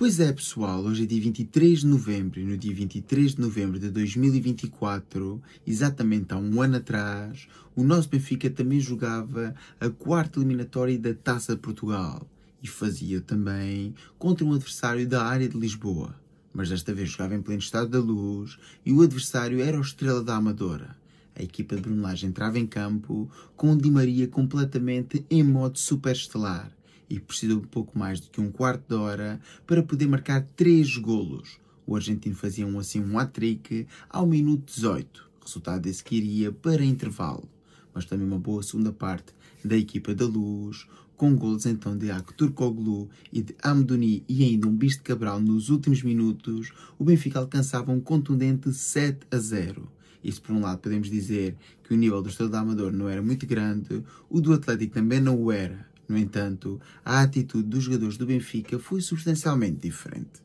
Pois é, pessoal, hoje é dia 23 de novembro e no dia 23 de novembro de 2024, exatamente há um ano atrás, o nosso Benfica também jogava a quarta eliminatória da Taça de Portugal e fazia também contra um adversário da área de Lisboa. Mas desta vez jogava em pleno Estádio da Luz e o adversário era o Estrela da Amadora. A equipa de Bruno Lage entrava em campo com o Di Maria completamente em modo superestelar e precisou de pouco mais do que um quarto de hora para poder marcar 3 golos. O argentino fazia um hat-trick ao minuto 18, resultado desse que iria para intervalo. Mas também uma boa segunda parte da equipa da Luz, com golos então de Aktürkoğlu e de Amdouni e ainda um bicho de Cabral nos últimos minutos, o Benfica alcançava um contundente 7-0. Isto por um lado podemos dizer que o nível do Estrela da Amadora não era muito grande, o do Atlético também não o era. No entanto, a atitude dos jogadores do Benfica foi substancialmente diferente.